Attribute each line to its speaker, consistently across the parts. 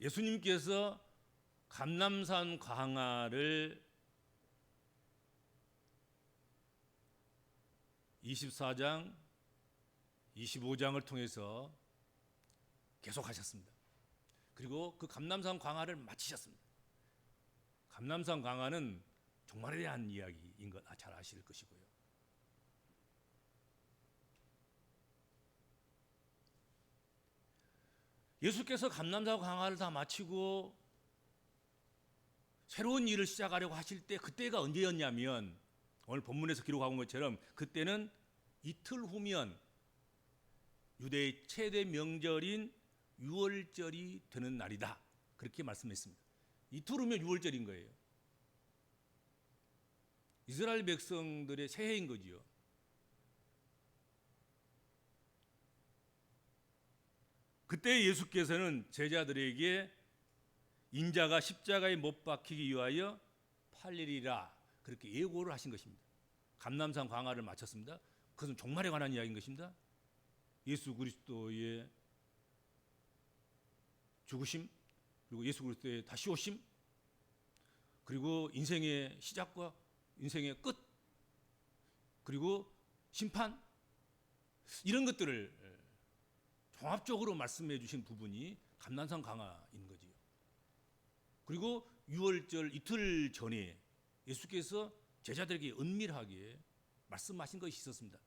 Speaker 1: 예수님께서 감람산 광화를 24장, 25장을 통해서 계속하셨습니다. 그리고 그 감람산 광화를 마치셨습니다. 감람산 광화는 종말에 대한 이야기인 것 잘 아실 것이고요. 예수께서 감람산 광화를 다 마치고 새로운 일을 시작하려고 하실 때 그때가 언제였냐면 오늘 본문에서 기록하고 온 것처럼 그때는 이틀 후면 유대의 최대 명절인 유월절이 되는 날이다. 그렇게 말씀했습니다. 이틀 후면 유월절인 거예요. 이스라엘 백성들의 새해인 거지요. 그때 예수께서는 제자들에게 인자가 십자가에 못 박히기 위하여 팔리리라 그렇게 예고를 하신 것입니다. 감람산 광화를 마쳤습니다. 그것은 종말에 관한 이야기인 것입니다. 예수 그리스도의 죽으심, 그리고 예수 그리스도의 다시 오심, 그리고 인생의 시작과 인생의 끝, 그리고 심판, 이런 것들을 종합적으로 말씀해 주신 부분이 감람산 광화인 거지요. 그리고 유월절 이틀 전에 예수께서 제자들에게 은밀하게 말씀하신 것이 있었습니다.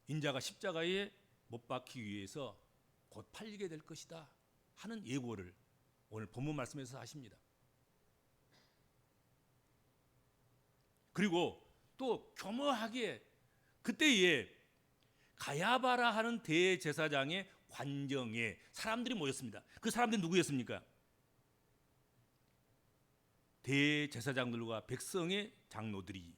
Speaker 1: 인자가 십자가에 못 박히기 위해서 곧 팔리게 될 것이다 하는 예고를 오늘 본문 말씀에서 하십니다. 그리고 또 교묘하게 그때에 가야바라 하는 대제사장의 관정에 사람들이 모였습니다. 그 사람들이 누구였습니까? 대제사장들과 백성의 장로들이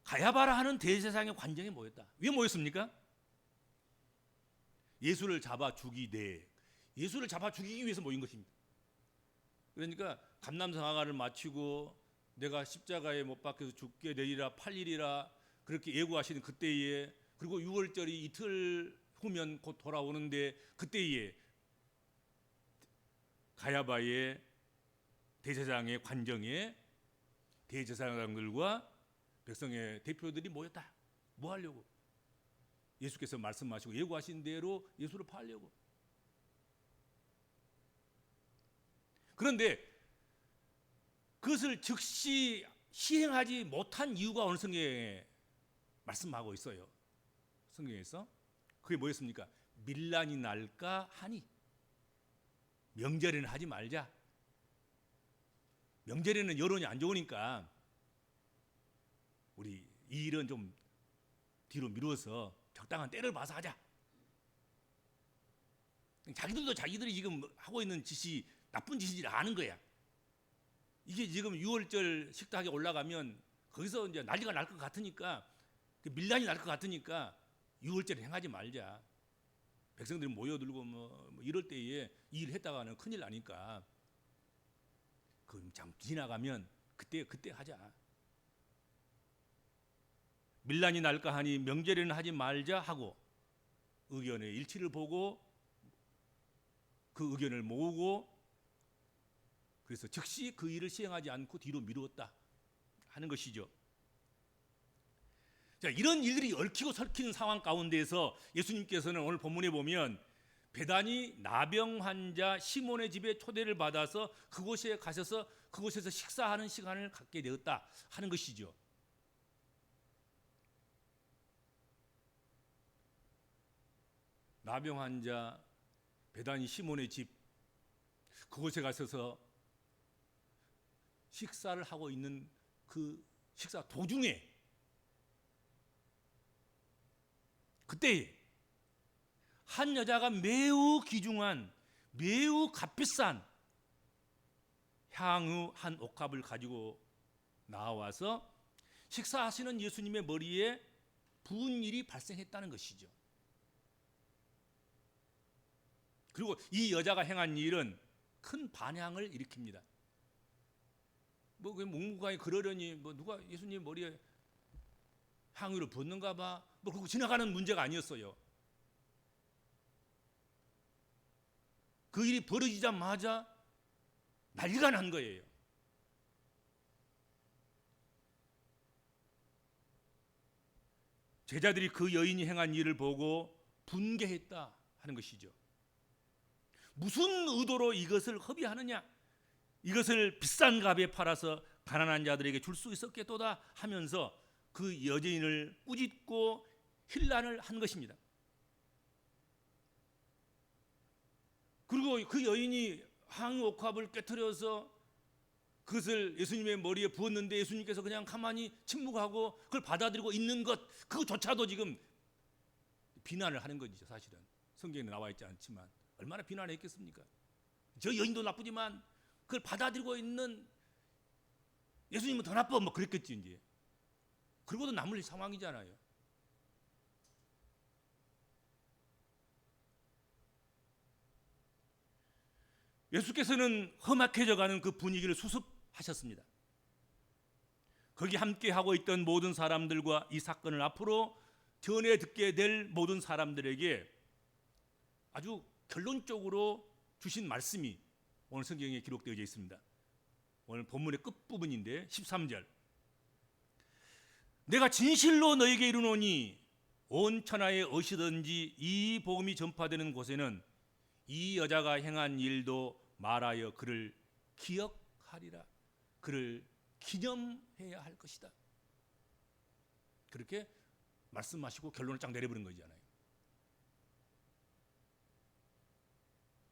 Speaker 1: 가야바라 하는 대제사장의 관정에 모였다. 왜 모였습니까? 예수를 잡아 죽이되 예수를 잡아 죽이기 위해서 모인 것입니다. 그러니까 감람산 광화를 마치고 내가 십자가에 못 박혀서 죽게 되리라 팔리리라 그렇게 예고하시는 그때에, 그리고 유월절이 이틀 후면 곧 돌아오는데 그때에 가야바의 대제사장의 관정에 대제사장들과 백성의 대표들이 모였다. 뭐 하려고? 예수께서 말씀하시고 예고하신 대로 예수를 팔려고. 그런데 그것을 즉시 시행하지 못한 이유가 오늘 성경에 말씀하고 있어요. 성경에서 그게 뭐였습니까? 밀란이 날까 하니 명절에는 하지 말자. 명절에는 여론이 안 좋으니까 우리 이 일은 좀 뒤로 미루어서 적당한 때를 봐서 하자. 자기들도 자기들이 지금 하고 있는 짓이 나쁜 짓인지 아는 거야. 이게 지금 6월절 식탁에 올라가면 거기서 이제 난리가 날 것 같으니까, 밀란이 날 것 같으니까 6월절에 행하지 말자. 백성들이 모여들고 뭐 이럴 때에 이 일을 했다가는 큰일 나니까 그 참 지나가면 그때 하자. 밀란이 날까 하니 명절에는 하지 말자 하고 의견의 일치를 보고 그 의견을 모으고 그래서 즉시 그 일을 시행하지 않고 뒤로 미루었다 하는 것이죠. 자, 이런 일들이 얽히고 설키는 상황 가운데에서 예수님께서는 오늘 본문에 보면 베다니 나병 환자 시몬의 집에 초대를 받아서 그곳에 가셔서 그곳에서 식사하는 시간을 갖게 되었다 하는 것이죠. 나병 환자 베다니 시몬의 집, 그곳에 가셔서 식사를 하고 있는 그 식사 도중에 그때 한 여자가 매우 귀중한 매우 값비싼 향유 한 옥합을 가지고 나와서 식사하시는 예수님의 머리에 부은 일이 발생했다는 것이죠. 그리고 이 여자가 행한 일은 큰 반향을 일으킵니다. 뭐 그 묵묵하게 그러려니 뭐 누가 예수님 머리에 향유를 붓는가 봐. 뭐 그거 지나가는 문제가 아니었어요. 그 일이 벌어지자마자 난리가 난 거예요. 제자들이 그 여인이 행한 일을 보고 분개했다 하는 것이죠. 무슨 의도로 이것을 허비하느냐? 이것을 비싼 값에 팔아서 가난한 자들에게 줄 수 있었겠도다 하면서 그 여인을 꾸짖고 힐난을 한 것입니다. 그리고 그 여인이 향옥합을 깨트려서 그것을 예수님의 머리에 부었는데 예수님께서 그냥 가만히 침묵하고 그걸 받아들이고 있는 것, 그것조차도 지금 비난을 하는 거죠. 사실은 성경에 나와 있지 않지만 얼마나 비난했겠습니까? 저 여인도 나쁘지만 그걸 받아들이고 있는 예수님은 더 나빠, 뭐 그랬겠지 이제. 그러고도 남을 상황이잖아요. 예수께서는 험악해져가는 그 분위기를 수습하셨습니다. 거기 함께 하고 있던 모든 사람들과 이 사건을 앞으로 전해 듣게 될 모든 사람들에게 아주 결론적으로 주신 말씀이 오늘 성경에 기록되어 있습니다. 오늘 본문의 끝부분인데 13절. 내가 진실로 너에게 이르노니 온 천하에 어디든지 이 복음이 전파되는 곳에는 이 여자가 행한 일도 말하여 그를 기억하리라. 그를 기념해야 할 것이다. 그렇게 말씀하시고 결론을 쫙 내려버린 거잖아요.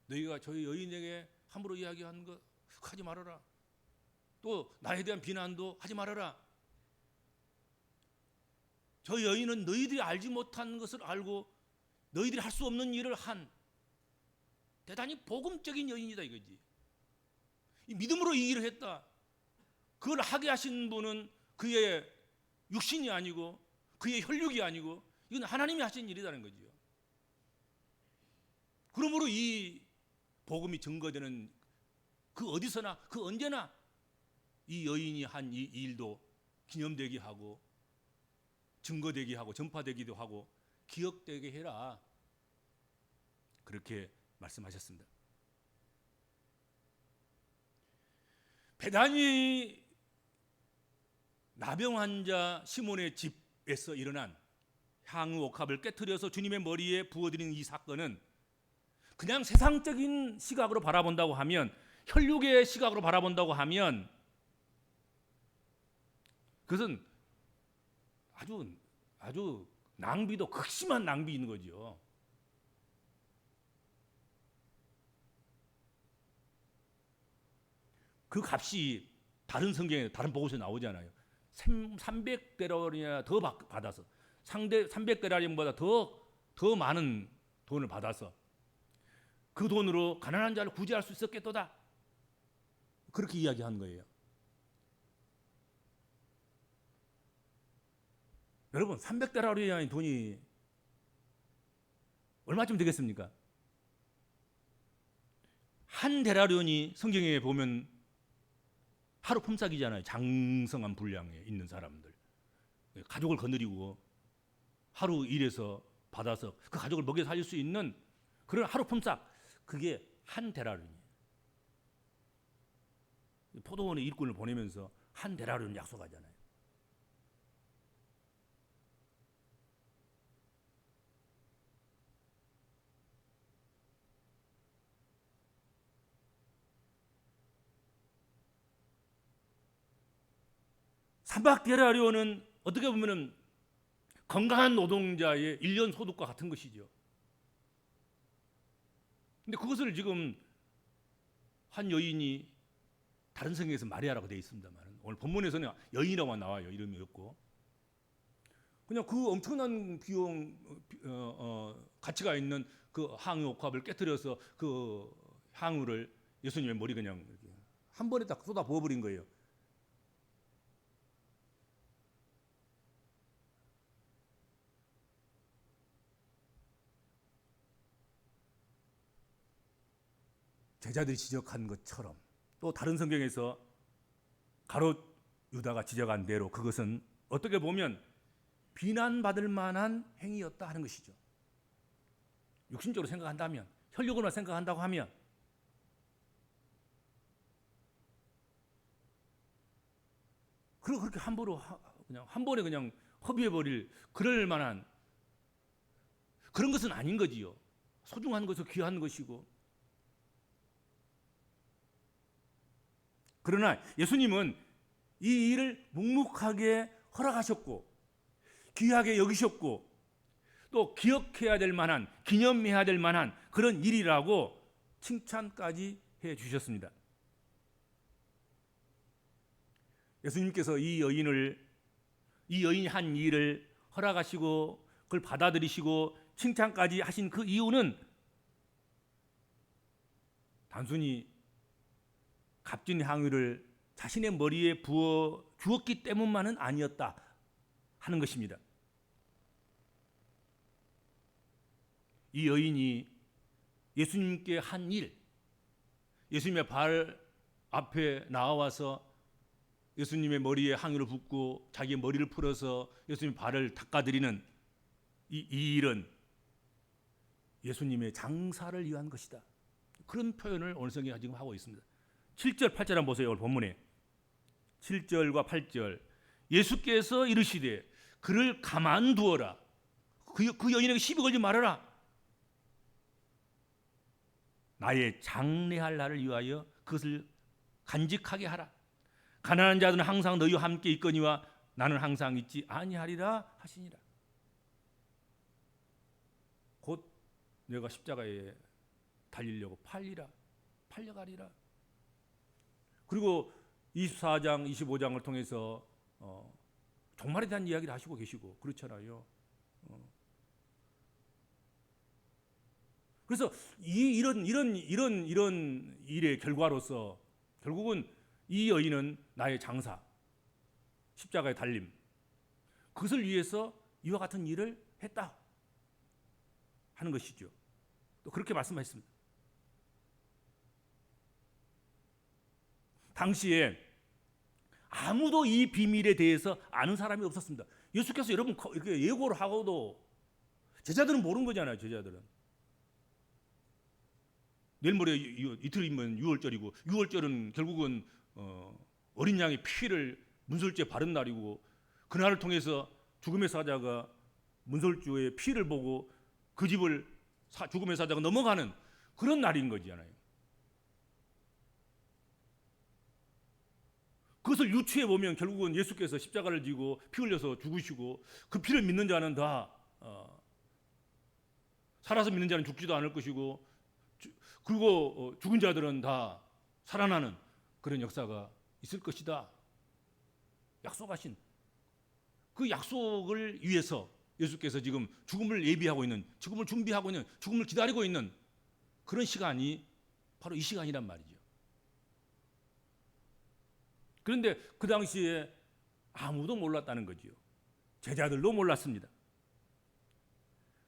Speaker 1: 너희가 저희 여인에게 함부로 이야기하는 거 하지 말아라. 또 나에 대한 비난도 하지 말아라. 저 여인은 너희들이 알지 못한 것을 알고 너희들이 할 수 없는 일을 한 대단히 복음적인 여인이다 이거지. 이 믿음으로 이 일을 했다. 그걸 하게 하신 분은 그의 육신이 아니고 그의 혈육이 아니고 이건 하나님이 하신 일이라는 거죠. 그러므로 이 복음이 증거되는 그 어디서나 그 언제나 이 여인이 한 이 일도 기념되게 하고 증거되게 하고 전파되기도 하고 기억되게 해라. 그렇게 말씀하셨습니다. 베다니 나병 환자 시몬의 집에서 일어난 향후 옥합을 깨트려서 주님의 머리에 부어드린 이 사건은 그냥 세상적인 시각으로 바라본다고 하면, 혈육의 시각으로 바라본다고 하면 그것은 아주 낭비도 극심한 낭비인 거죠. 그 값이 다른 성경에 다른 보고서에 나오잖아요. 300데나리온이나 더 받아서 300데나리온보다 더 많은 돈을 받아서 그 돈으로 가난한 자를 구제할 수 있었겠도다. 그렇게 이야기한 거예요. 여러분 300데나리온의 돈이 얼마쯤 되겠습니까? 한 데나리온이 성경에 보면 하루 품삯이잖아요. 장성한 분량에 있는 사람들, 가족을 거느리고 하루 일해서 받아서 그 가족을 먹여 살릴 수 있는 그런 하루 품삯, 그게 한 데나리온이에요. 포도원의 일꾼을 보내면서 한 데나리온 약속하잖아요. 삼박데나리온은 어떻게 보면은 건강한 노동자의 1년 소득과 같은 것이죠. 근데 그것을 지금 한 여인이, 다른 성경에서 마리아라고 되어 있습니다만 오늘 본문에서는 여인이라고만 나와요. 이름이 없고 그냥 그 엄청난 비용 가치가 있는 그 향유 옥합을 깨뜨려서 그 향유를 예수님의 머리 그냥 이렇게 한 번에 딱 쏟아 부어버린 거예요. 제자들이 지적한 것처럼 또 다른 성경에서 가롯 유다가 지적한 대로 그것은 어떻게 보면 비난받을 만한 행위였다 하는 것이죠. 육신적으로 생각한다면, 혈육으로만 생각한다고 하면 그렇게 함부로 그냥 한 번에 그냥 허비해 버릴 그럴 만한 그런 것은 아닌 거지요. 소중한 것은 귀한 것이고. 그러나 예수님은 이 일을 묵묵하게 허락하셨고 귀하게 여기셨고 또 기억해야 될 만한, 기념해야 될 만한 그런 일이라고 칭찬까지 해 주셨습니다. 예수님께서 이 여인이 한 일을 허락하시고 그걸 받아들이시고 칭찬까지 하신 그 이유는 단순히 값진 향유를 자신의 머리에 부어 주었기 때문만은 아니었다 하는 것입니다. 이 여인이 예수님께 한 일, 예수님의 발 앞에 나와서 예수님의 머리에 향유를 붓고 자기의 머리를 풀어서 예수님의 발을 닦아드리는 이 일은 예수님의 장사를 위한 것이다. 그런 표현을 오늘 성경이 지금 하고 있습니다. 7절 8절 한번 보세요. 오늘 본문에 7절과 8절 예수께서 이르시되 그를 가만두어라. 그 여인에게 시비 걸지 말아라. 나의 장례할 날을 위하여 그것을 간직하게 하라. 가난한 자들은 항상 너희와 함께 있거니와 나는 항상 있지 아니하리라 하시니라. 곧 내가 십자가에 달리려고 팔려가리라. 그리고 24장 25장을 통해서 종말에 대한 이야기를 하시고 계시고 그렇잖아요. 그래서 이런 일의 결과로서 결국은 이 여인은 나의 장사, 십자가의 달림, 그것을 위해서 이와 같은 일을 했다 하는 것이죠. 또 그렇게 말씀하셨습니다. 당시에 아무도 이 비밀에 대해서 아는 사람이 없었습니다. 예수께서 여러분 이렇게 예고를 하고도 제자들은 모르는 거잖아요. 제자들은 내일 모레 이틀이면 6월절이고 6월절은 결국은 어린 양의 피를 문설주에 바른 날이고 그날을 통해서 죽음의 사자가 문설주의 피를 보고 그 집을 죽음의 사자가 넘어가는 그런 날인 거잖아요. 그것을 유추해 보면 결국은 예수께서 십자가를 지고 피 흘려서 죽으시고 그 피를 믿는 자는 다 살아서 믿는 자는 죽지도 않을 것이고 그리고 죽은 자들은 다 살아나는 그런 역사가 있을 것이다. 약속하신 그 약속을 위해서 예수께서 지금 죽음을 예비하고 있는, 죽음을 준비하고 있는, 죽음을 기다리고 있는 그런 시간이 바로 이 시간이란 말이죠. 그런데 그 당시에 아무도 몰랐다는 거지요. 제자들도 몰랐습니다.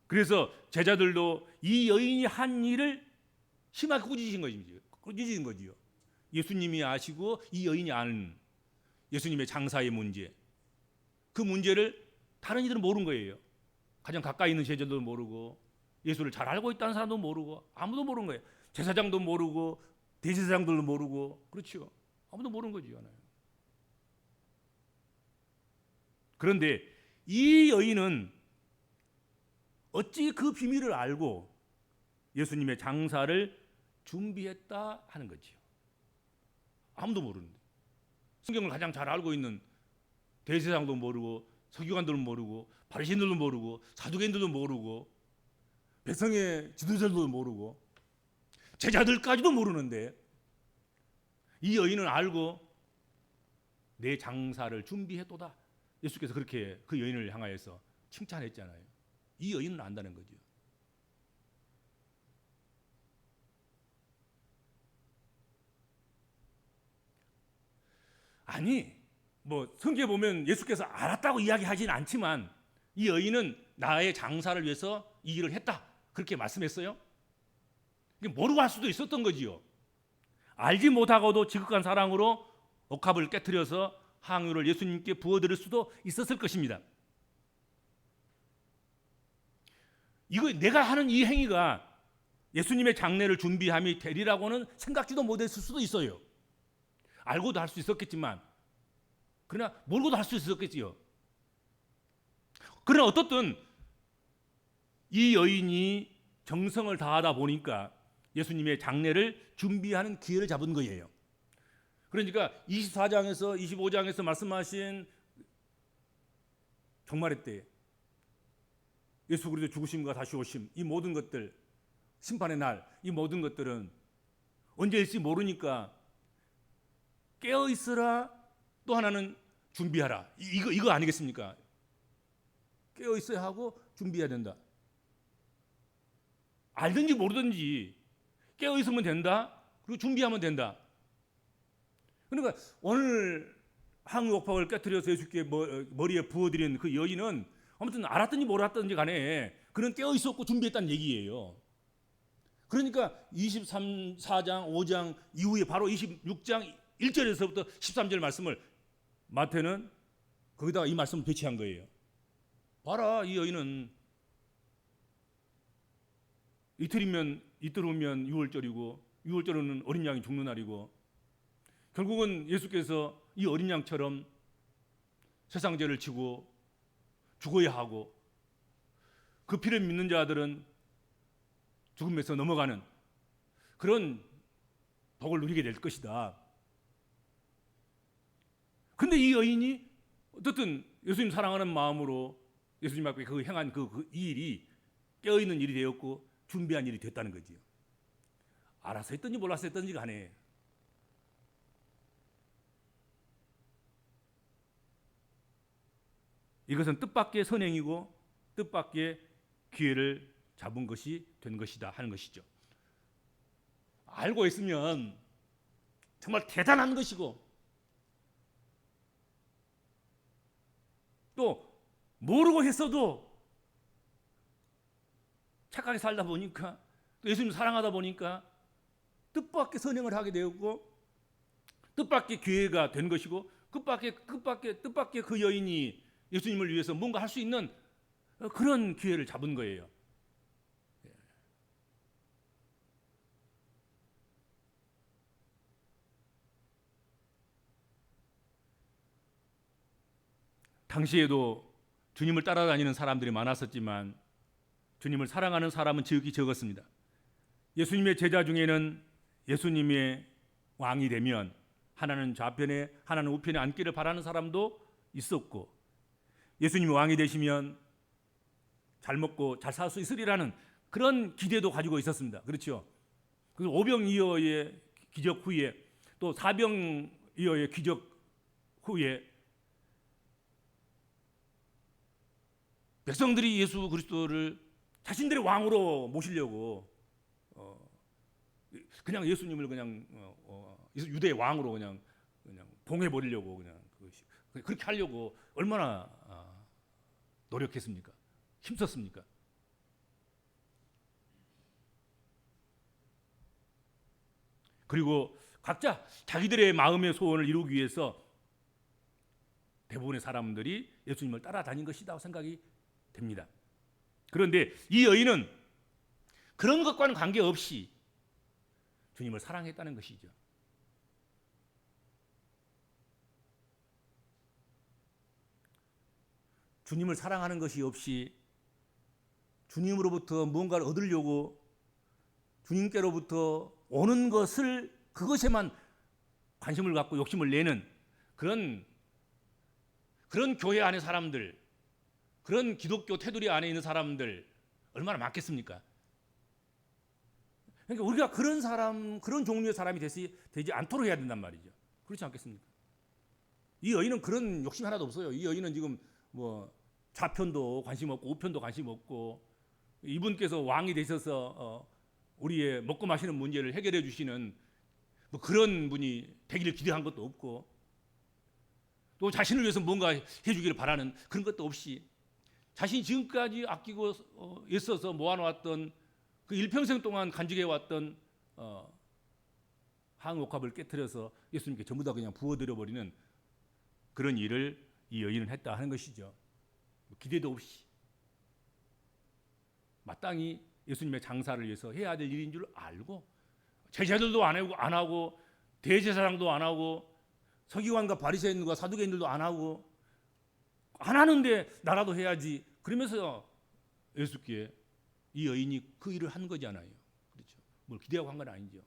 Speaker 1: 그래서 제자들도 이 여인이 한 일을 심하게 꾸짖은 거지요. 예수님이 아시고 이 여인이 아는 예수님의 장사의 문제, 그 문제를 다른 이들은 모르는 거예요. 가장 가까이 있는 제자들도 모르고 예수를 잘 알고 있다는 사람도 모르고 아무도 모르는 거예요. 제사장도 모르고 대제사장들도 모르고 그렇죠. 아무도 모르는 거지요. 그런데 이 여인은 어찌 그 비밀을 알고 예수님의 장사를 준비했다 하는 거지요. 아무도 모르는데 성경을 가장 잘 알고 있는 대제사장도 모르고 서기관들도 모르고 바리새인들도 모르고 사두개인들도 모르고 백성의 지도자들도 모르고 제자들까지도 모르는데 이 여인은 알고 내 장사를 준비했도다. 예수께서 그렇게 그 여인을 향하여서 칭찬했잖아요. 이 여인은 안다는 거죠. 아니, 뭐 성경에 보면 예수께서 알았다고 이야기하지는 않지만 이 여인은 나의 장사를 위해서 이 일을 했다 그렇게 말씀했어요. 모르고 할 수도 있었던 거지요. 알지 못하고도 지극한 사랑으로 옥합을 깨트려서 향유를 예수님께 부어드릴 수도 있었을 것입니다. 이거 내가 하는 이 행위가 예수님의 장례를 준비함이 되리라고는 생각지도 못했을 수도 있어요. 알고도 할 수 있었겠지만 그러나 모르고도 할 수 있었겠지요. 그러나 어떻든 이 여인이 정성을 다하다 보니까 예수님의 장례를 준비하는 기회를 잡은 거예요. 그러니까 24장에서 25장에서 말씀하신 종말의 때 예수 그리스도 죽으심과 다시 오심, 이 모든 것들, 심판의 날, 이 모든 것들은 언제일지 모르니까 깨어 있으라, 또 하나는 준비하라. 이거 아니겠습니까? 깨어 있어야 하고 준비해야 된다. 알든지 모르든지 깨어 있으면 된다. 그리고 준비하면 된다. 그러니까 오늘 항옥박을 깨뜨려서 예수께 머리에 부어드린 그 여인은 아무튼 알았든지 몰랐든지 간에 그는 깨어 있었고 준비했다는 얘기예요. 그러니까 23장 5장 이후에 바로 26장 1절에서부터 13절 말씀을 마태는 거기다가 이 말씀을 배치한 거예요. 봐라, 이 여인은 이틀 후면 6월절이고 6월절은 어린 양이 죽는 날이고 결국은 예수께서 이 어린 양처럼 세상 죄를 지고 죽어야 하고 그 피를 믿는 자들은 죽음에서 넘어가는 그런 복을 누리게 될 것이다. 그런데 이 여인이 어쨌든 예수님 사랑하는 마음으로 예수님 앞에 그 행한 이 일이 깨어있는 일이 되었고 준비한 일이 됐다는 거지요. 알아서 했든지 몰라서 했든지 간에 이것은 뜻밖의 선행이고 뜻밖의 기회를 잡은 것이 된 것이다 하는 것이죠. 알고 있으면 정말 대단한 것이고 또 모르고 했어도 착하게 살다 보니까 또 예수님 사랑하다 보니까 뜻밖의 선행을 하게 되었고 뜻밖의 기회가 된 것이고 뜻밖의 그 여인이 예수님을 위해서 뭔가 할 수 있는 그런 기회를 잡은 거예요. 당시에도 주님을 따라다니는 사람들이 많았었지만 주님을 사랑하는 사람은 지극히 적었습니다. 예수님의 제자 중에는 예수님의 왕이 되면 하나는 좌편에 하나는 우편에 앉기를 바라는 사람도 있었고 예수님이 왕이 되시면 잘 먹고 잘 살 수 있으리라는 그런 기대도 가지고 있었습니다. 그렇죠? 그 오병이어의 기적 후에 또 사병이어의 기적 후에 백성들이 예수 그리스도를 자신들의 왕으로 모시려고 그냥 예수님을 그냥 유대의 왕으로 그냥 봉해버리려고 그렇게 하려고 얼마나 노력했습니까? 힘썼습니까? 그리고 각자 자기들의 마음의 소원을 이루기 위해서 대부분의 사람들이 예수님을 따라다닌 것이다 생각이 됩니다. 그런데 이 여인은 그런 것과는 관계없이 주님을 사랑했다는 것이죠. 주님을 사랑하는 것이 없이 주님으로부터 무언가를 얻으려고 주님께로부터 오는 것을 그것에만 관심을 갖고 욕심을 내는 그런 교회 안의 사람들, 그런 기독교 테두리 안에 있는 사람들 얼마나 많겠습니까? 그러니까 우리가 그런 사람, 그런 종류의 사람이 되지 않도록 해야 된단 말이죠. 그렇지 않겠습니까? 이 여인은 그런 욕심이 하나도 없어요. 이 여인은 지금 좌편도 관심 없고 우편도 관심 없고 이분께서 왕이 되셔서 우리의 먹고 마시는 문제를 해결해 주시는 그런 분이 되기를 기대한 것도 없고 또 자신을 위해서 뭔가 해주기를 바라는 그런 것도 없이 자신이 지금까지 아끼고 애써서 모아놓았던 그 일평생 동안 간직해왔던 항옥합을 깨뜨려서 예수님께 전부 다 그냥 부어드려버리는 그런 일을 이 여인은 했다 하는 것이죠. 기대도 없이 마땅히 예수님의 장사를 위해서 해야 될 일인 줄 알고 제자들도 안 하고 대제사장도 안 하고 서기관과 바리새인들과 사두개인들도 안 하고 안 하는데 나라도 해야지. 그러면서 예수께 이 여인이 그 일을 한 거잖아요. 그렇죠. 뭘 기대하고 한 건 아니죠.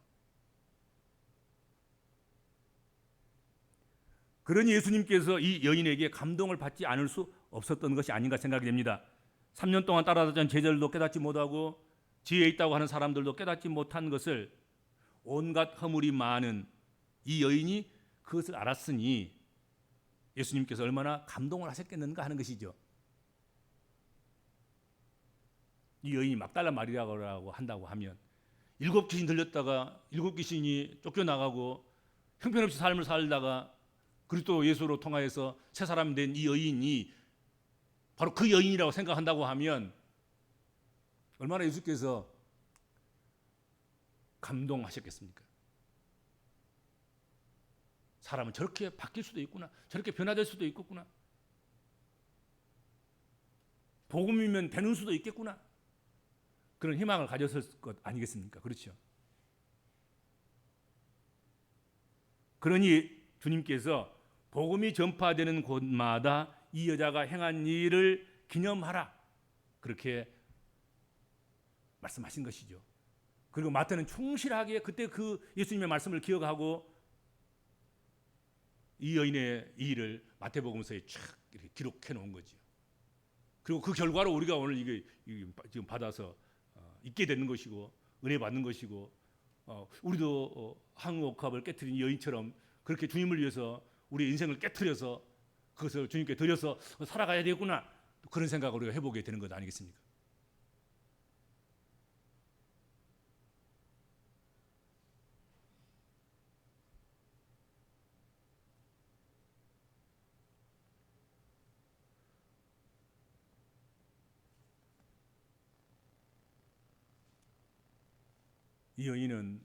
Speaker 1: 그러니 예수님께서 이 여인에게 감동을 받지 않을 수 없었던 것이 아닌가 생각이 됩니다. 3년 동안 따라다녔던 제자들도 깨닫지 못하고 지혜 있다고 하는 사람들도 깨닫지 못한 것을 온갖 허물이 많은 이 여인이 그것을 알았으니 예수님께서 얼마나 감동을 하셨겠는가 하는 것이죠. 이 여인이 막달라 마리아라고 한다고 하면 7 귀신 들렸다가 7 귀신이 쫓겨나가고 형편없이 삶을 살다가 그리스도 예수로 통하여서 새 사람 된 이 여인이 바로 그 여인이라고 생각한다고 하면 얼마나 예수께서 감동하셨겠습니까? 사람은 저렇게 바뀔 수도 있구나, 저렇게 변화될 수도 있겠구나, 복음이면 되는 수도 있겠구나, 그런 희망을 가졌을 것 아니겠습니까? 그렇죠. 그러니 주님께서 복음이 전파되는 곳마다 이 여자가 행한 일을 기념하라, 그렇게 말씀하신 것이죠. 그리고 마태는 충실하게 그때 그 예수님의 말씀을 기억하고 이 여인의 이 일을 마태복음서에 쫙 이렇게 기록해 놓은 거죠. 그리고 그 결과로 우리가 오늘 이게 지금 받아서 있게 되는 것이고 은혜 받는 것이고, 우리도 항옥합을 깨트린 여인처럼 그렇게 주님을 위해서 우리의 인생을 깨트려서 그것을 주님께 드려서 살아가야 되겠구나, 그런 생각을 우리가 해보게 되는 것 아니겠습니까? 이 여인은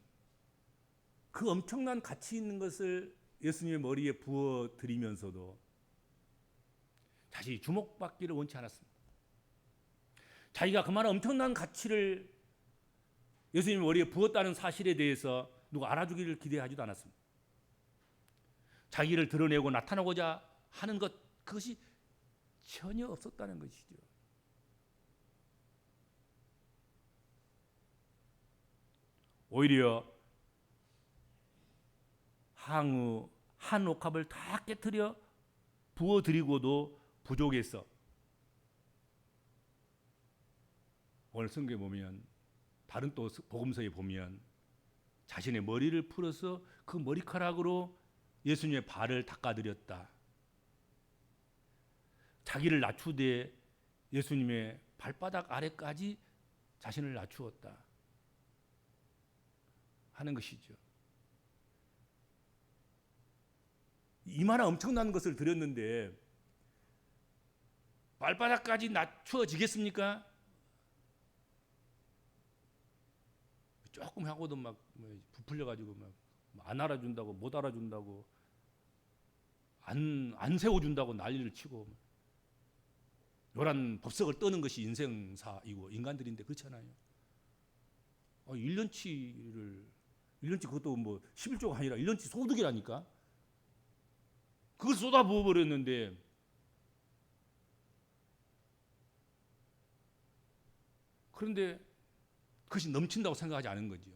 Speaker 1: 그 엄청난 가치 있는 것을 예수님의 머리에 부어 드리면서도 자신이 주목받기를 원치 않았습니다. 자기가 그만한 엄청난 가치를 예수님의 머리에 부었다는 사실에 대해서 누가 알아주기를 기대하지도 않았습니다. 자기를 드러내고 나타나고자 하는 것, 그것이 전혀 없었다는 것이죠. 오히려 항우 한 옥합을 다 깨뜨려 부어드리고도 부족해서 오늘 성경에 보면, 다른 또 복음서에 보면 자신의 머리를 풀어서 그 머리카락으로 예수님의 발을 닦아드렸다, 자기를 낮추되 예수님의 발바닥 아래까지 자신을 낮추었다 하는 것이죠. 이만한 엄청난 것을 드렸는데 발바닥까지 낮추어지겠습니까? 조금 하고도 막 부풀려가지고 막 안 알아준다고, 못 알아준다고, 안 세워준다고 난리를 치고, 요란 법석을 떠는 것이 인생사이고 인간들인데 그렇잖아요. 1년치 그것도 뭐 11조가 아니라 1년치 소득이라니까. 그걸 쏟아 부어버렸는데 그런데 그것이 넘친다고 생각하지 않은 거죠.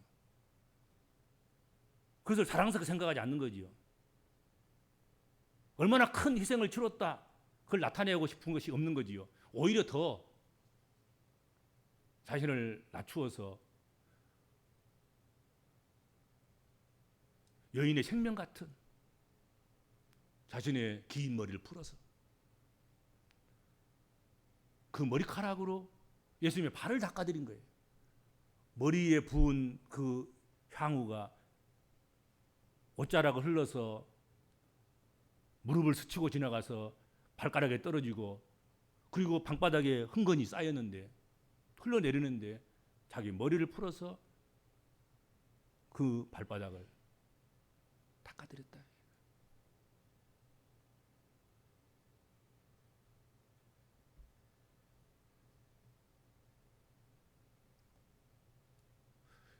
Speaker 1: 그것을 사랑스럽게 생각하지 않는 거죠. 얼마나 큰 희생을 치렀다, 그걸 나타내고 싶은 것이 없는 거지요. 오히려 더 자신을 낮추어서 여인의 생명 같은 자신의 긴 머리를 풀어서 그 머리카락으로 예수님의 발을 닦아드린 거예요. 머리에 부은 그 향후가 옷자락을 흘러서 무릎을 스치고 지나가서 발가락에 떨어지고, 그리고 방바닥에 흥건히 쌓였는데, 흘러내리는데 자기 머리를 풀어서 그 발바닥을 닦아드렸다.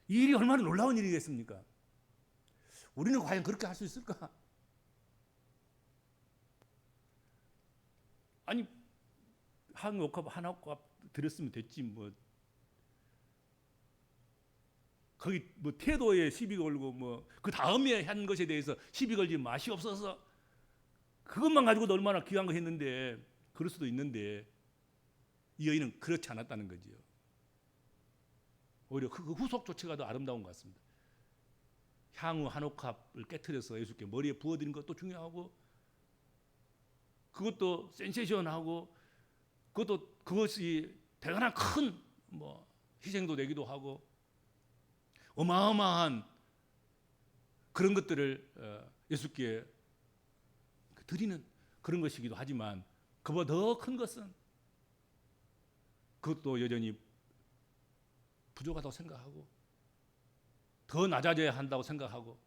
Speaker 1: 이 일이 얼마나 놀라운 일이겠습니까? 우리는 과연 그렇게 할 수 있을까? 아니 한 옥합 한 옥합 드렸으면 됐지 뭐. 거기 뭐 태도에 시비 걸고 뭐 그 다음에 한 것에 대해서 시비 걸지 마시옵소서. 그것만 가지고도 얼마나 귀한 거 했는데 그럴 수도 있는데 이 여인은 그렇지 않았다는 거지요. 오히려 그 후속 조치가 더 아름다운 것 같습니다. 향후 한 옥합을 깨트려서 예수께 머리에 부어드린 것도 중요하고 그것도 센세이션하고 그것이 대단한 큰 뭐 희생도 되기도 하고 어마어마한 그런 것들을 예수께 드리는 그런 것이기도 하지만 그보다 더 큰 것은 그것도 여전히 부족하다고 생각하고 더 낮아져야 한다고 생각하고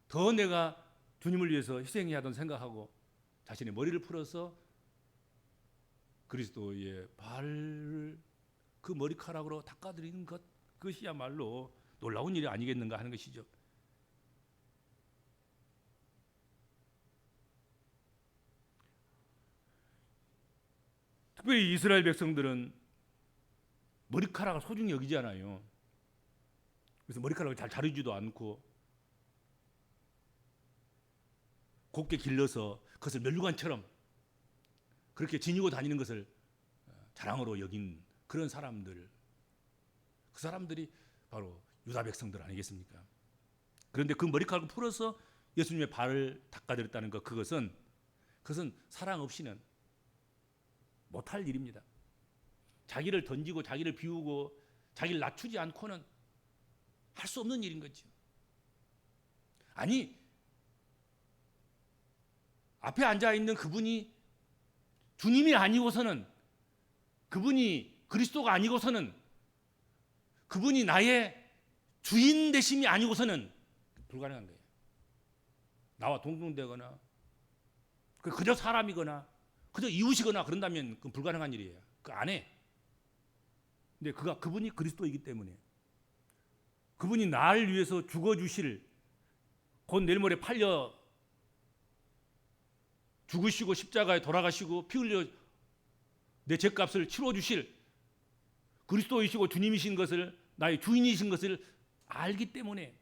Speaker 1: 더 내가 주님을 위해서 희생해야 한다고 생각하고 자신의 머리를 풀어서 그리스도의 발을 그 머리카락으로 닦아드리는 것, 그것이야말로 놀라운 일이 아니겠는가 하는 것이죠. 특별히 이스라엘 백성들은 머리카락을 소중히 여기잖아요. 그래서 머리카락을 잘 자르지도 않고 곱게 길러서 그것을 면류관처럼 그렇게 지니고 다니는 것을 자랑으로 여긴 그런 사람들, 그 사람들이 바로 유다 백성들 아니겠습니까? 그런데 그 머리카락을 풀어서 예수님의 발을 닦아드렸다는 것, 그것은 사랑 없이는 못할 일입니다. 자기를 던지고 자기를 비우고 자기를 낮추지 않고는 할 수 없는 일인 거죠. 아니, 앞에 앉아 있는 그분이 주님이 아니고서는, 그분이 그리스도가 아니고서는, 그분이 나의 주인 되심이 아니고서는 불가능한 거예요. 나와 동등되거나 그저 사람이거나 그저 이웃이거나 그런다면 그건 불가능한 일이에요. 그 안에. 근데 그분이 그리스도이기 때문에, 그분이 나를 위해서 죽어주실, 곧 내일 모레 팔려 죽으시고 십자가에 돌아가시고 피 흘려 내 죄값을 치러주실 그리스도이시고 주님이신 것을, 나의 주인이신 것을 알기 때문에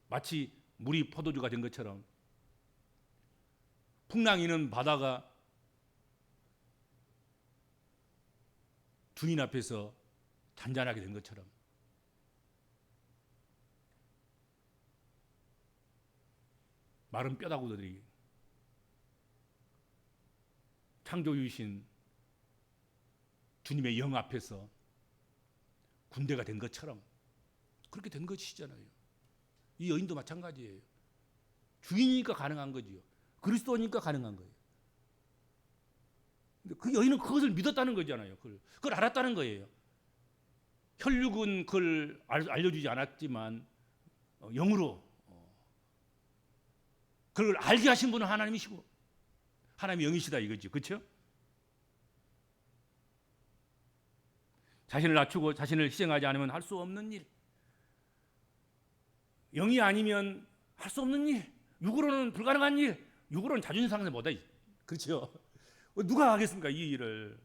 Speaker 1: 마치 물이 포도주가 된 것처럼, 풍랑이는 바다가 주인 앞에서 잔잔하게 된 것처럼 마른 뼈다구들이 창조주이신 주님의 영 앞에서 군대가 된 것처럼 그렇게 된 것이잖아요. 이 여인도 마찬가지예요. 주인이니까 가능한 거지요. 그리스도니까 가능한 거예요. 근데 그 여인은 그것을 믿었다는 거잖아요. 그걸 알았다는 거예요. 혈육은 그걸 알려주지 않았지만 영으로 그걸 알게 하신 분은 하나님이시고 하나님의 영이시다 이거죠. 그렇죠? 자신을 낮추고 자신을 희생하지 않으면 할 수 없는 일, 영이 아니면 할 수 없는 일, 육으로는 불가능한 일, 육으로는 자존심 상하지 못해. 그렇죠? 누가 하겠습니까 이 일을?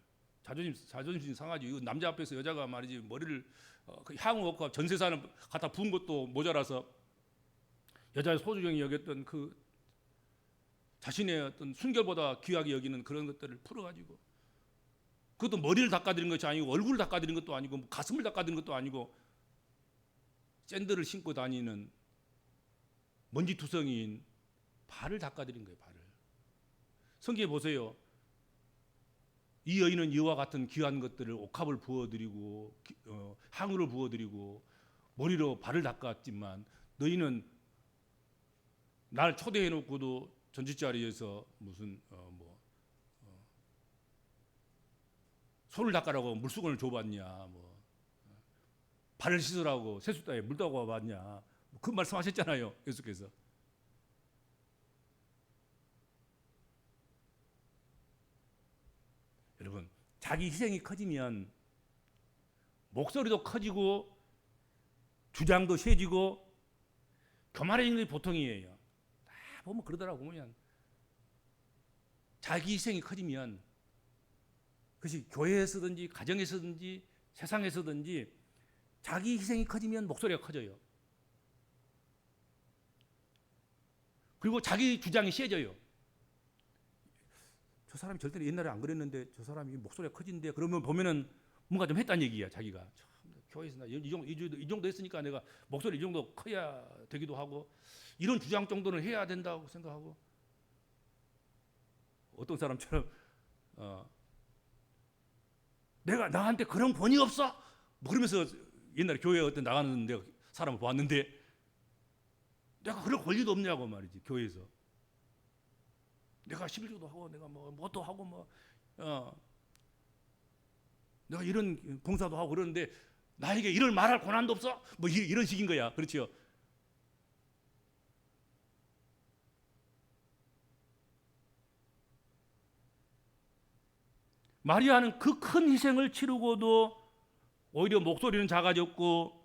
Speaker 1: 자존심 상하지. 이거 남자 앞에서 여자가 말이지 머리를 향후 없고 전세산을 갖다 부은 것도 모자라서 여자의 소중히 여겼던 그 자신의 어떤 순결보다 귀하게 여기는 그런 것들을 풀어가지고, 그것도 머리를 닦아드린 것이 아니고 얼굴을 닦아드린 것도 아니고 가슴을 닦아드린 것도 아니고 샌들을 신고 다니는 먼지투성이인 발을 닦아드린 거예요. 발을. 성경에 보세요. 이 여인은 이와 같은 귀한 것들을 옥합을 부어드리고 향유를 부어드리고 머리로 발을 닦았지만 너희는 날 초대해놓고도 전집자리에서 무슨 손을 닦으라고 물수건을 줘봤냐, 발을 씻으라고 세숫다에 물 따고 와봤냐, 그 말씀하셨잖아요 예수께서. 여러분, 자기 희생이 커지면 목소리도 커지고 주장도 세지고 교만해지는 게 보통이에요. 다 보면 그러더라고. 보면 자기 희생이 커지면 그것이 교회에서든지 가정에서든지 세상에서든지 자기 희생이 커지면 목소리가 커져요. 그리고 자기 주장이 세져요. 저 사람이 절대 옛날에 안 그랬는데 저 사람이 목소리가 커진대. 그러면 보면은 뭔가 좀 했다는 얘기야. 자기가 교회에서 나 이 정도 했으니까 내가 목소리 이 정도 커야 되기도 하고 이런 주장 정도는 해야 된다고 생각하고 어떤 사람처럼 내가 나한테 그런 권위 없어? 뭐 그러면서 옛날에 교회 어떤 나가는 데 사람을 보았는데 내가 그럴 권리도 없냐고 말이지. 교회에서 내가 11조도 하고 내가 뭐도 하고 내가 이런 봉사도 하고 그러는데 나에게 이걸 말할 권한도 없어? 뭐 이런 식인 거야. 그렇죠? 마리아는 그 큰 희생을 치르고도 오히려 목소리는 작아졌고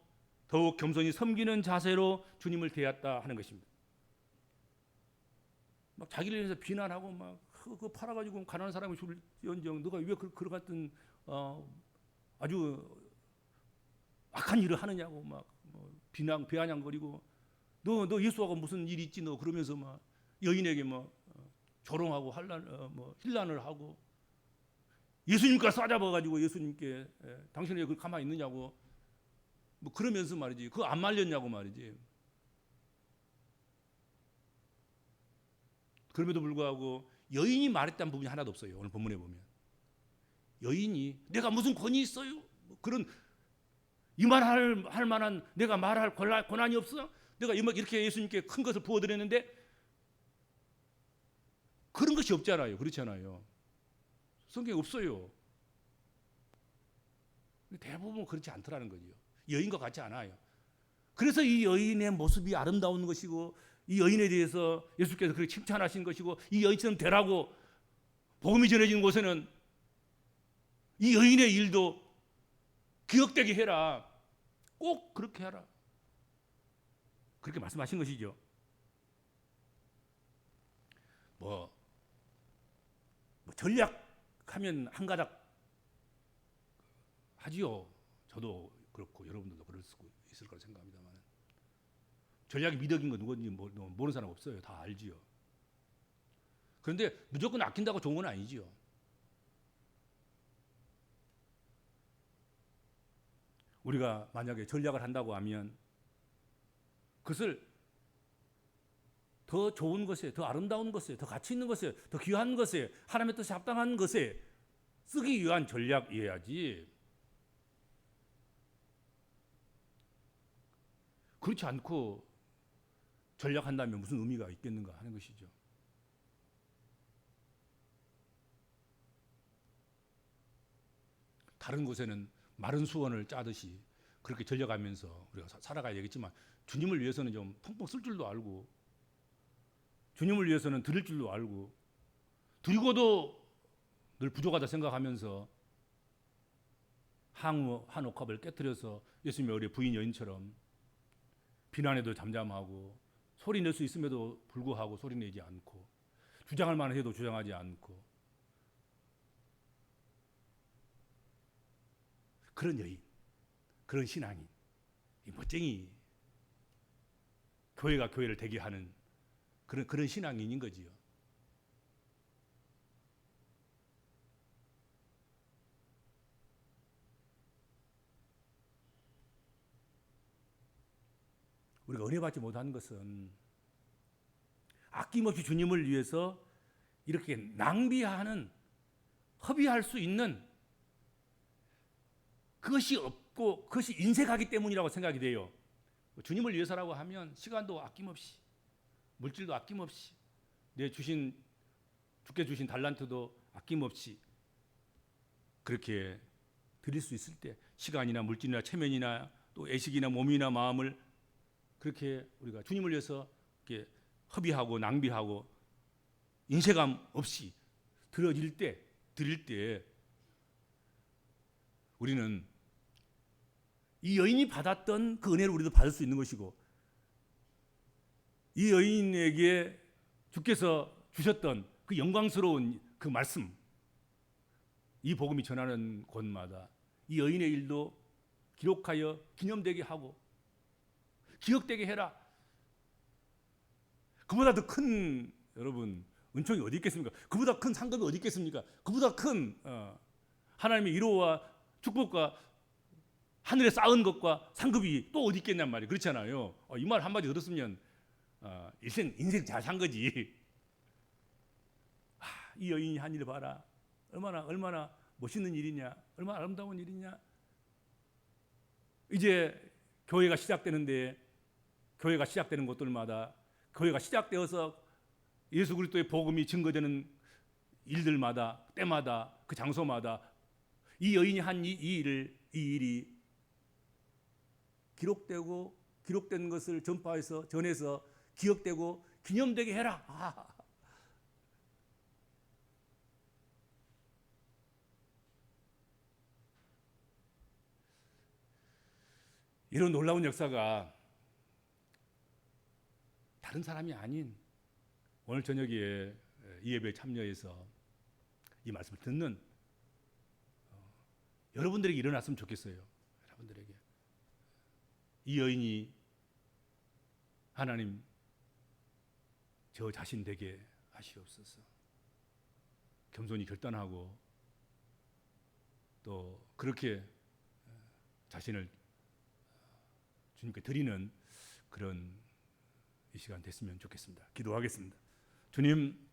Speaker 1: 더욱 겸손히 섬기는 자세로 주님을 대했다 하는 것입니다. 막 자기를 위해서 비난하고 막 그거 팔아가지고 가난한 사람을 줄지언정 너가 왜 그런 같은 아주 악한 일을 하느냐고 막 비아냥거리고 너 예수하고 무슨 일이 있지 너 그러면서 막 여인에게 조롱하고 힐난을 하고 예수님까지 싸잡아가지고 예수님께 당신이 왜 그걸 가만히 있느냐고 그러면서 말이지 그거 안 말렸냐고 말이지. 그럼에도 불구하고 여인이 말했다는 부분이 하나도 없어요. 오늘 본문에 보면 여인이 내가 무슨 권위 있어요? 그런 이만할 만한 내가 말할 권한이 없어? 내가 이렇게 예수님께 큰 것을 부어드렸는데 그런 것이 없잖아요. 그렇잖아요. 성경에 없어요. 대부분 그렇지 않더라는 거죠. 여인과 같지 않아요. 그래서 이 여인의 모습이 아름다운 것이고 이 여인에 대해서 예수께서 그렇게 칭찬하신 것이고 이 여인처럼 되라고 복음이 전해지는 곳에는 이 여인의 일도 기억되게 해라. 꼭 그렇게 하라. 그렇게 말씀하신 것이죠. 전략하면 한 가닥 하지요. 저도 그렇고 여러분들도 그럴 수 있을 거라 생각합니다만 전략이 미덕인 거 누군지 모르는 사람 없어요. 다 알지요. 그런데 무조건 아낀다고 좋은 건 아니지요. 우리가 만약에 전략을 한다고 하면 그것을 더 좋은 것에, 더 아름다운 것에, 더 가치 있는 것에, 더 귀한 것에, 하나님의 뜻에 합당한 것에 쓰기 위한 전략이어야지. 그렇지 않고 전략한다면 무슨 의미가 있겠는가 하는 것이죠. 다른 곳에는 마른 수원을 짜듯이 그렇게 전략하면서 우리가 살아가야 되겠지만 주님을 위해서는 좀 펑펑 쓸 줄도 알고 주님을 위해서는 드릴 줄도 알고 드리고도 늘 부족하다 생각하면서 항우 한 옥합을 깨뜨려서 예수님의 어린 부인 여인처럼 비난에도 잠잠하고 소리 낼 수 있음에도 불구하고 소리 내지 않고 주장할 만한 해도 주장하지 않고 그런 여인, 그런 신앙인, 이 멋쟁이 교회가 교회를 되게 하는 그런 신앙인인 거지요. 우리가 은혜 받지 못한 것은 아낌없이 주님을 위해서 이렇게 낭비하는 허비할 수 있는 그것이 없고 그것이 인색하기 때문이라고 생각이 돼요. 주님을 위해서라고 하면 시간도 아낌없이 물질도 아낌없이 주께 주신 달란트도 아낌없이 그렇게 드릴 수 있을 때 시간이나 물질이나 체면이나 또 애식이나 몸이나 마음을 그렇게 우리가 주님을 위해서 이렇게 허비하고 낭비하고 인색감 없이 드릴 때 우리는 이 여인이 받았던 그 은혜를 우리도 받을 수 있는 것이고 이 여인에게 주께서 주셨던 그 영광스러운 그 말씀, 이 복음이 전하는 곳마다 이 여인의 일도 기록하여 기념되게 하고 기억되게 해라. 그보다 더 큰 여러분 은총이 어디 있겠습니까? 그보다 큰 상급이 어디 있겠습니까? 그보다 큰 하나님의 위로와 축복과 하늘에 쌓은 것과 상급이 또 어디 있겠냔 말이에요. 그렇잖아요. 이 말 한마디 들었으면 인생 잘 산 거지. 이 여인이 한 일을 봐라. 얼마나 멋있는 일이냐, 얼마나 아름다운 일이냐. 이제 교회가 시작되는데, 교회가 시작되는 곳들마다, 교회가 시작되어서 예수 그리스도의 복음이 증거되는 일들마다, 때마다, 그 장소마다 이 여인이 한 이 일이 기록된 것을 전파해서 전해서 기억되고 기념되게 해라. 이런 놀라운 역사가 다른 사람이 아닌 오늘 저녁에 이 예배에 참여해서 이 말씀을 듣는 여러분들에게 일어났으면 좋겠어요. 여러분들에게 이 여인이 하나님 저 자신 되게 하시옵소서. 겸손히 결단하고 또 그렇게 자신을 주님께 드리는 그런 이 시간 됐으면 좋겠습니다. 기도하겠습니다. 주님,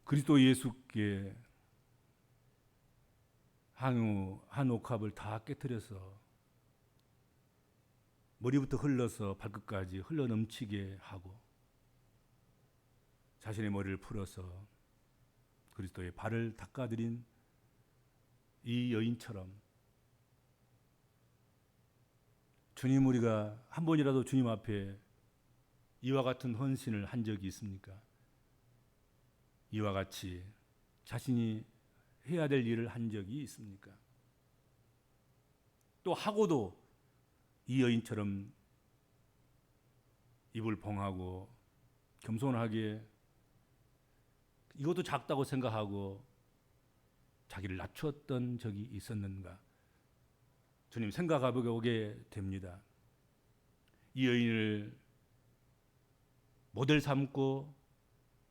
Speaker 1: 그리스도 예수께 한 옥합을 다 깨트려서 머리부터 흘러서 발끝까지 흘러 넘치게 하고 자신의 머리를 풀어서 그리스도의 발을 닦아드린 이 여인처럼 주님, 우리가 한 번이라도 주님 앞에 이와 같은 헌신을 한 적이 있습니까? 이와 같이 자신이 해야 될 일을 한 적이 있습니까? 또 하고도 이 여인처럼 입을 봉하고 겸손하게 이것도 작다고 생각하고 자기를 낮추었던 적이 있었는가? 주님, 생각해보게 됩니다. 이 여인을 모델 삼고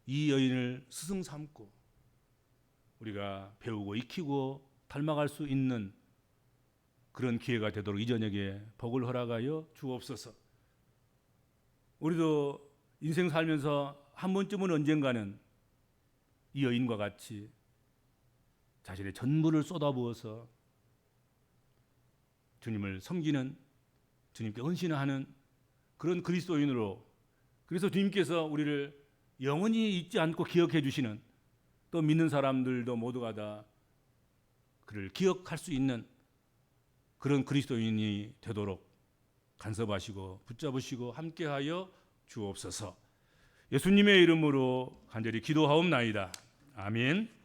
Speaker 1: 이 여인을 스승 삼고 우리가 배우고 익히고 닮아갈 수 있는 그런 기회가 되도록 이 저녁에 복을 허락하여 주옵소서. 우리도 인생 살면서 한 번쯤은 언젠가는 이 여인과 같이 자신의 전부를 쏟아부어서 주님을 섬기는, 주님께 헌신하는 그런 그리스도인으로, 그래서 주님께서 우리를 영원히 잊지 않고 기억해 주시는, 또 믿는 사람들도 모두가 다 그를 기억할 수 있는 그런 그리스도인이 되도록 간섭하시고 붙잡으시고 함께하여 주옵소서. 예수님의 이름으로 간절히 기도하옵나이다. 아멘.